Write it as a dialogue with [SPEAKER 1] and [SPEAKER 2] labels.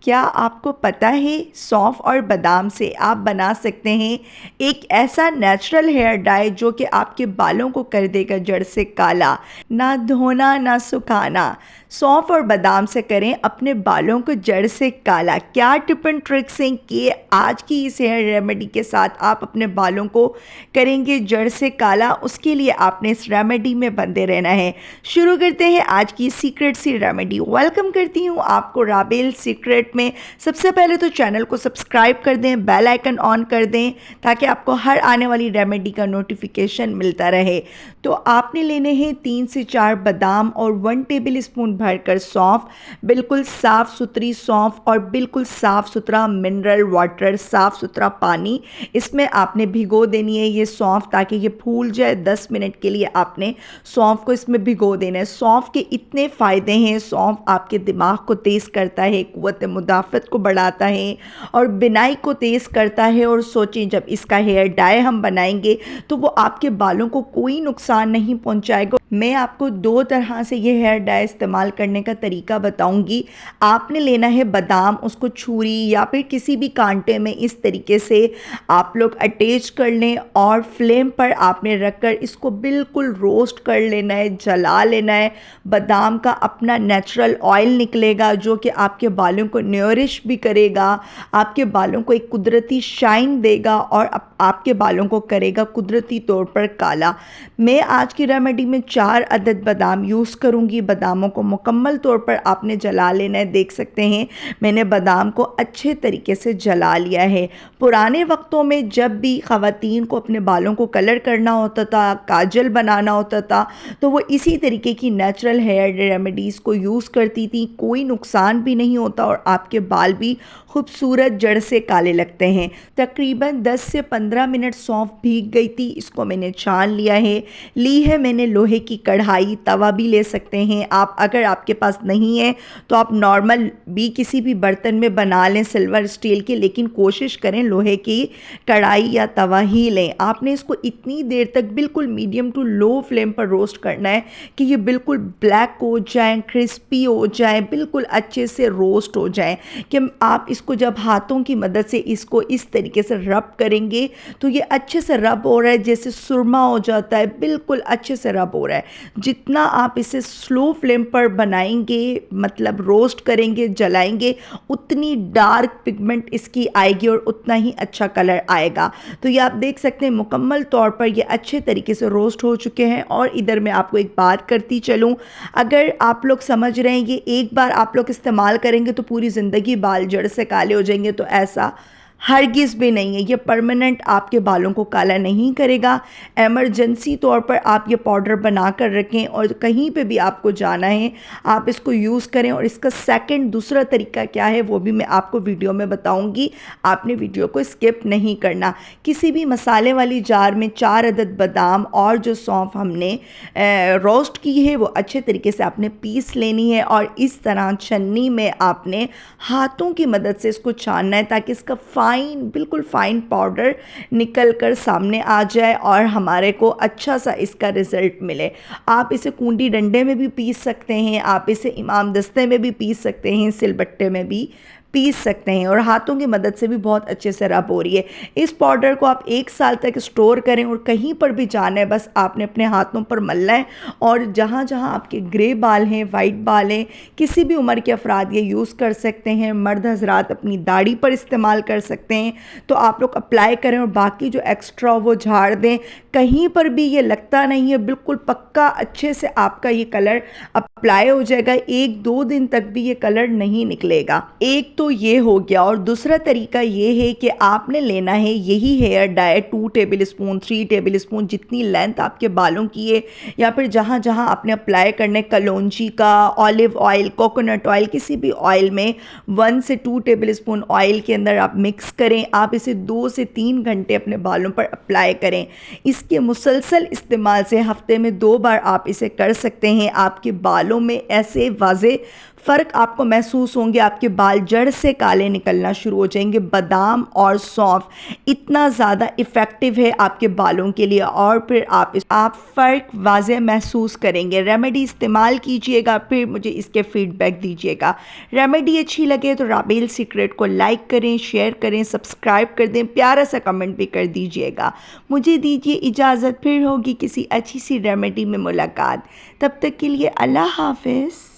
[SPEAKER 1] क्या आपको पता है सौंफ और बादाम से आप बना सकते हैं एक ऐसा नेचुरल हेयर डाई जो कि आपके बालों को कर देगा जड़ से काला। ना धोना ना सुखाना, सौंफ और बादाम से करें अपने बालों को जड़ से काला। क्या टिप एंड ट्रिक्स हैं कि आज की इस हेयर रेमेडी के साथ आप अपने बालों को करेंगे जड़ से काला। उसके लिए आपने इस रेमेडी में बंधे रहना है। शुरू करते हैं आज की सीक्रेट सी रेमेडी। वेलकम करती हूँ आपको राबेल सीक्रेट में। सबसे पहले तो चैनल को सब्सक्राइब कर दें, बेल आइकन ऑन कर दें ताकि आपको हर आने वाली रेमेडी का नोटिफिकेशन मिलता रहे। तो आपने लेने हैं 3 से 4 बादाम और 1 टेबल स्पून भरकर सौंफ, बिल्कुल साफ़ सुथरी सौंफ और बिल्कुल साफ़ सुथरा मिनरल वाटर, साफ़ सुथरा पानी इसमें आपने भिगो देनी है ये सौंफ ताकि ये फूल जाए। 10 मिनट के लिए आपने सौंफ को इसमें भिगो देना है। सौंफ के इतने फ़ायदे हैं। सौंफ आपके दिमाग को तेज़ करता है, क़ुव्वत मुदाफ़त को बढ़ाता है और बिनाई को तेज़ करता है। और सोचें जब इसका हेयर डाई हम बनाएंगे तो वो आपके बालों को कोई नुकसान नहीं पहुंचाएगा। मैं आपको 2 तरह से ये हेयर डाई इस्तेमाल करने का तरीका बताऊंगी। आपने लेना है बादाम, उसको छुरी या फिर किसी भी कांटे में इस तरीके से आप लोग अटैच कर लें और फ्लेम पर आपने रखकर इसको बिल्कुल रोस्ट कर लेना है, जला लेना है। बादाम का अपना नेचुरल ऑयल निकलेगा जो कि आपके बालों को न्यूरिश भी करेगा, आपके बालों को एक कुदरती शाइन देगा और आपके बालों को करेगा कुदरती तौर पर काला। मैं आज की रेमेडी में 4 अदद बादाम यूज़ करूंगी। बादामों को मुकम्मल तौर पर आपने जला लेना है। देख सकते हैं मैंने बादाम को अच्छे तरीके से जला लिया है। पुराने वक्तों में जब भी ख़वातीन को अपने बालों को कलर करना होता था, काजल बनाना होता था, तो वो इसी तरीके की नेचुरल हेयर रेमेडीज़ को यूज़ करती थी। कोई नुकसान भी नहीं होता और आपके बाल भी खूबसूरत जड़ से काले लगते हैं। तकरीबन 10 से 15 मिनट सौंफ भीग गई थी, इसको मैंने छान लिया है। ली है मैंने लोहे की कढ़ाई, तवा भी ले सकते हैं आप। अगर आपके पास नहीं है तो आप नॉर्मल भी किसी भी बर्तन में बना लें, सिल्वर स्टील के, लेकिन कोशिश करें लोहे की कढ़ाई या तवा ही लें। आपने इसको इतनी देर तक बिल्कुल मीडियम टू लो फ्लेम पर रोस्ट करना है कि ये बिल्कुल ब्लैक हो जाए, क्रिस्पी हो जाए, बिल्कुल अच्छे से रोस्ट हो जाए। कि आप इसको जब हाथों की मदद से इसको इस तरीके से रब करेंगे तो ये अच्छे से रब हो रहा है, जैसे सुरमा हो जाता है, बिल्कुल अच्छे से रब हो रहा है। जितना आप इसे स्लो फ्लेम पर बनाएंगे, मतलब रोस्ट करेंगे, जलाएंगे, उतनी डार्क पिगमेंट इसकी आएगी और उतना ही अच्छा कलर आएगा। तो ये आप देख सकते हैं मुकम्मल तौर पर ये अच्छे तरीके से रोस्ट हो चुके हैं। और इधर मैं आपको एक बात करती चलूँ, अगर आप लोग समझ रहे हैं ये एक बार आप लोग इस्तेमाल करेंगे तो पूरी ज़िंदगी बाल जड़ से काले हो जाएंगे, तो ऐसा हरगिज़ भी नहीं है। ये परमानेंट आपके बालों को काला नहीं करेगा। एमरजेंसी तौर पर आप ये पाउडर बना कर रखें और कहीं पे भी आपको जाना है आप इसको यूज़ करें। और इसका दूसरा तरीका क्या है वो भी मैं आपको वीडियो में बताऊंगी। आपने वीडियो को स्किप नहीं करना। किसी भी मसाले वाली जार में 4 अदद बादाम और जो सौंफ हमने रोस्ट की है वो अच्छे तरीके से आपने पीस लेनी है और इस तरह छन्नी में आपने हाथों की मदद से इसको छानना है ताकि इसका बिल्कुल फाइन पाउडर निकल कर सामने आ जाए और हमारे को अच्छा सा इसका रिज़ल्ट मिले। आप इसे कूंडी डंडे में भी पीस सकते हैं, आप इसे इमाम दस्ते में भी पीस सकते हैं, सिलबट्टे में भी पीस सकते हैं और हाथों की मदद से भी बहुत अच्छे से रब हो रही है। इस पाउडर को आप 1 साल तक स्टोर करें और कहीं पर भी जाना है बस आपने अपने हाथों पर मलना है। और जहाँ जहाँ आपके ग्रे बाल हैं, वाइट बाल हैं, किसी भी उम्र के अफराद ये यूज़ कर सकते हैं। मर्द हजरात अपनी दाढ़ी पर इस्तेमाल कर सकते हैं। तो आप लोग अप्लाई करें और बाकी जो एक्स्ट्रा वो झाड़ दें। कहीं पर भी ये लगता नहीं है, बिल्कुल पक्का अच्छे से आपका ये कलर अप्लाई हो जाएगा। 1-2 दिन तक भी ये कलर नहीं निकलेगा। एक तो ये हो गया। और दूसरा तरीका ये है कि आपने लेना है यही hair dye 2 tablespoon, 3 tablespoon, जितनी लेंथ आपके बालों की है या फिर जहाँ जहाँ आपने अप्लाई करने, कलौंजी का, ऑलिव ऑयल, कोकोनट ऑयल, किसी भी ऑयल में 1 से 2 टेबल स्पून ऑयल के अंदर आप मिक्स करें। आप इसे 2 से 3 घंटे अपने बालों पर अप्लाई करें। इसके मुसलसल इस्तेमाल से हफ्ते में 2 बार आप इसे कर सकते हैं। आपके बालों में ऐसे वाज़े फ़र्क आपको महसूस होंगे, आपके बाल जड़ से काले निकलना शुरू हो जाएंगे। बादाम और सौंफ इतना ज़्यादा इफ़ेक्टिव है आपके बालों के लिए, और फिर आप फ़र्क वाज़ेह महसूस करेंगे। रेमेडी इस्तेमाल कीजिएगा, फिर मुझे इसके फ़ीडबैक दीजिएगा। रेमेडी अच्छी लगे तो राबेल सीक्रेट को लाइक करें, शेयर करें, सब्सक्राइब कर दें, प्यारा सा कमेंट भी कर दीजिएगा। मुझे दीजिए इजाज़त, फिर होगी किसी अच्छी सी रेमेडी में मुलाकात। तब तक के लिए अल्लाह हाफ़िज़।